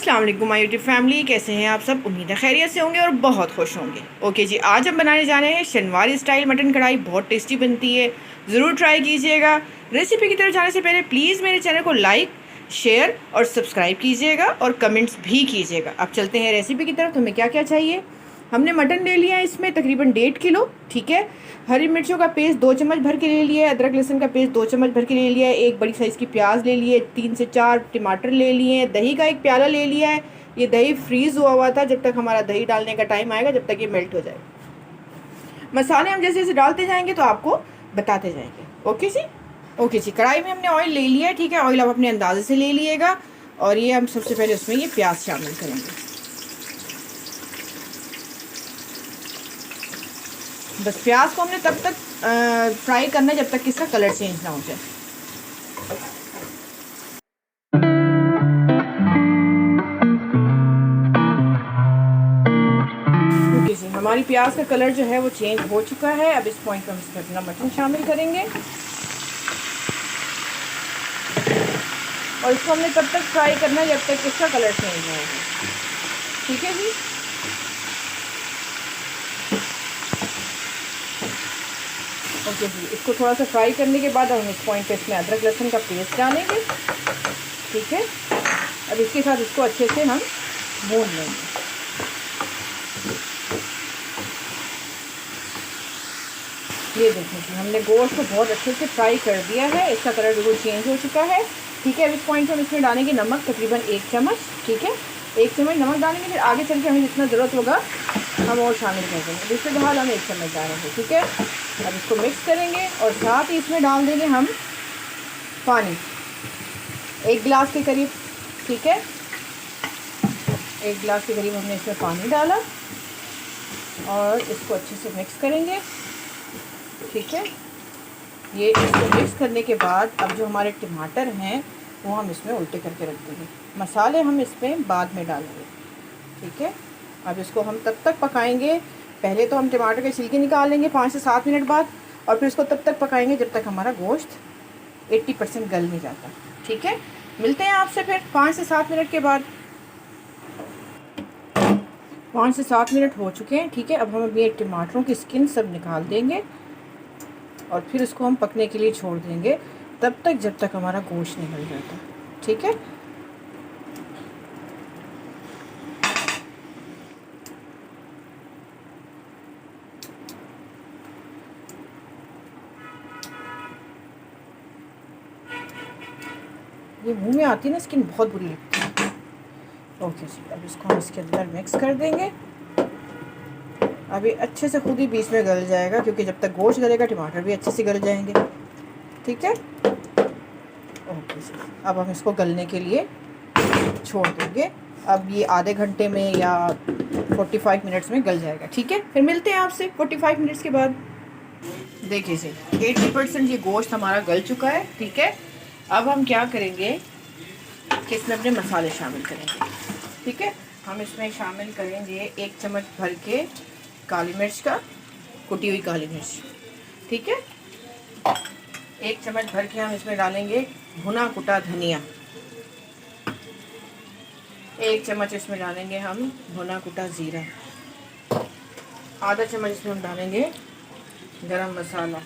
अस्सलाम वालेकुम my YouTube family, कैसे हैं आप सब। उम्मीद है खैरियत से होंगे और बहुत खुश होंगे। ओके जी, आज हम बनाने जा रहे हैं शनवारी स्टाइल मटन कढ़ाई। बहुत टेस्टी बनती है, ज़रूर ट्राई कीजिएगा। रेसिपी की तरफ जाने से पहले प्लीज़ मेरे चैनल को लाइक, शेयर और सब्सक्राइब कीजिएगा और कमेंट्स भी कीजिएगा। अब चलते हैं रेसिपी की तरफ। तो हमें क्या क्या चाहिए। हमने मटन ले लिया है, इसमें तकरीबन 1.5 किलो, ठीक है। हरी मिर्चों का पेस्ट 2 चम्मच भर के ले लिया है। अदरक लहसुन का पेस्ट 2 चम्मच भर के ले लिया है। एक बड़ी साइज़ की प्याज ले लिए, 3 से 4 टमाटर ले लिए हैं। दही का 1 प्याला ले लिया है। ये दही फ्रीज़ हुआ था, जब तक हमारा दही डालने का टाइम आएगा, जब तक ये मेल्ट हो जाए। मसाले हम जैसे जैसे डालते जाएंगे तो आपको बताते जाएंगे। ओके जी। ओके जी, कढ़ाई में हमने ऑयल ले लिया है, ठीक है। ऑयल आप अपने अंदाजे से ले लिएगा। और ये हम सबसे पहले उसमें ये प्याज शामिल करेंगे। बस प्याज को हमने तब तक फ्राई करना है जब तक कि इसका कलर चेंज ना हो जाए। ओके जी, हमारी प्याज का कलर जो है वो चेंज हो चुका है। अब इस पॉइंट पर हम इसमें अपना मटन शामिल करेंगे और इसको हमने तब तक फ्राई करना है जब तक इसका कलर चेंज ना हो, ठीक है जी। ओके जी, इसको थोड़ा सा फ्राई करने के बाद हम इस पॉइंट पे इसमें अदरक लहसुन का पेस्ट डालेंगे, ठीक है। अब इसके साथ इसको अच्छे से हम भून लेंगे। ये देखिए कि हमने गोश्त को बहुत अच्छे से फ्राई कर दिया है, इसका कलर बिल्कुल चेंज हो चुका है, ठीक है। अब इस पॉइंट पे हम इसमें डालेंगे नमक, तकरीबन 1 चम्मच, ठीक है। 1 चम्मच नमक डालेंगे, फिर आगे चल के हमें जितना ज़रूरत होगा हम और शामिल कर देंगे। दूसरे फिलहाल हम 1 चम्मच डालेंगे, ठीक है। अब इसको मिक्स करेंगे और साथ ही इसमें डाल देंगे हम पानी, 1 गिलास के करीब, ठीक है। 1 गिलास के करीब हमने इसमें पानी डाला और इसको अच्छे से मिक्स करेंगे, ठीक है। ये इसको मिक्स करने के बाद अब जो हमारे टमाटर हैं वो हम इसमें उल्टे करके रख देंगे। मसाले हम इसमें बाद में डालेंगे, ठीक है। अब इसको हम तब तक पकाएंगे, पहले तो हम टमाटर के छिलके निकालेंगे 5 से 7 मिनट बाद, और फिर इसको तब तक पकाएंगे जब तक हमारा गोश्त 80% गल नहीं जाता, ठीक है। मिलते हैं आपसे फिर 5 से 7 मिनट के बाद। 5 से 7 मिनट हो चुके हैं, ठीक है। अब हम अपनी टमाटरों की स्किन सब निकाल देंगे और फिर इसको हम पकने के लिए छोड़ देंगे तब तक जब तक हमारा गोश्त नहीं गल जाता, ठीक है। ये मुंह में आती है ना स्किन, बहुत बुरी लगती है। ओके जी, अब इसको हम इसके अंदर मिक्स कर देंगे। अभी अच्छे से खुद ही बीच में गल जाएगा, क्योंकि जब तक गोश्त गलेगा टमाटर भी अच्छे से गल जाएंगे, ठीक है। ओके जी, अब हम इसको गलने के लिए छोड़ देंगे। अब ये आधे घंटे में या 45 मिनट्स में गल जाएगा, ठीक है। फिर मिलते हैं आपसे 45 मिनट्स के बाद। देखिए जी, 80% ये गोश्त हमारा गल चुका है, ठीक है। अब हम क्या करेंगे कि इसमें अपने मसाले शामिल करेंगे, ठीक है। हम इसमें शामिल करेंगे 1 चम्मच भर के काली मिर्च का, कुटी हुई काली मिर्च, ठीक है। 1 चम्मच भर के हम इसमें डालेंगे भुना कुटा धनिया। 1 चम्मच इसमें डालेंगे हम भुना कुटा ज़ीरा। आधा चम्मच इसमें हम डालेंगे गरम मसाला,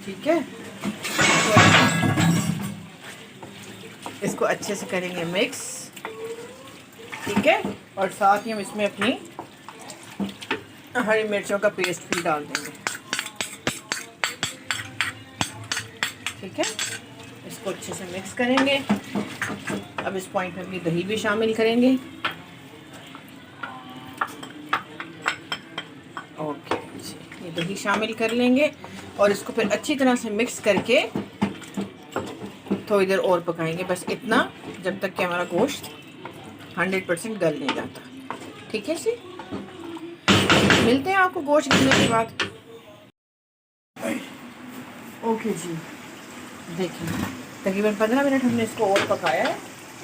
ठीक है। इसको अच्छे से करेंगे मिक्स, ठीक है। और साथ ही हम इसमें अपनी हरी मिर्चों का पेस्ट भी डाल देंगे, ठीक है। इसको अच्छे से मिक्स करेंगे। अब इस पॉइंट में अपनी दही भी शामिल करेंगे। ओके जी, ये दही शामिल कर लेंगे और इसको फिर अच्छी तरह से मिक्स करके थोड़ी देर और पकाएंगे, बस इतना, जब तक कि हमारा गोश्त 100% गल नहीं जाता, ठीक है जी। मिलते हैं आपको गोश्त गलने के बाद। ओके जी, देखिए तकरीबन 15 मिनट हमने इसको और पकाया है,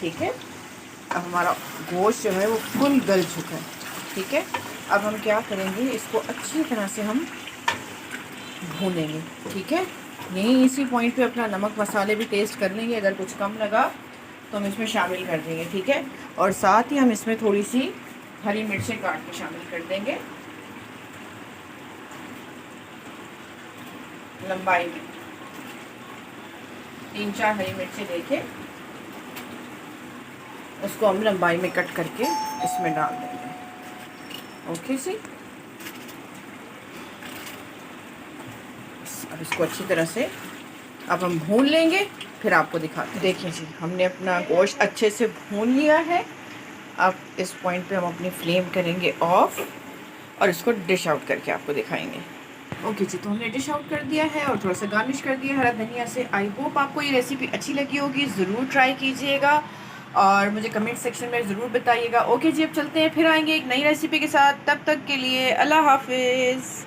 ठीक है। अब हमारा गोश्त जो है वो फुल गल चुका है, ठीक है। अब हम क्या करेंगे, इसको अच्छी तरह से हम भूनेंगे, ठीक है। यहीं इसी पॉइंट पे अपना नमक मसाले भी टेस्ट कर लेंगे, अगर कुछ कम लगा तो हम इसमें शामिल कर देंगे, ठीक है। और साथ ही हम इसमें थोड़ी सी हरी मिर्चें काट के शामिल कर देंगे लंबाई में। 3-4 हरी मिर्चें देके उसको हम लंबाई में कट करके इसमें डाल देंगे। ओके जी, अब इसको अच्छी तरह से अब हम भून लेंगे, फिर आपको दिखाते हैं। देखिए जी, हमने अपना गोश्त अच्छे से भून लिया है। अब इस पॉइंट पे हम अपनी फ्लेम करेंगे ऑफ और इसको डिश आउट करके आपको दिखाएंगे। ओके जी, तो हमने डिश आउट कर दिया है और थोड़ा सा गार्निश कर दिया हरा धनिया से। आई होप आपको ये रेसिपी अच्छी लगी होगी, ज़रूर ट्राई कीजिएगा और मुझे कमेंट सेक्शन में ज़रूर बताइएगा। ओके जी, अब चलते हैं, फिर आएंगे एक नई रेसिपी के साथ। तब तक के लिए अल्लाह हाफिज़।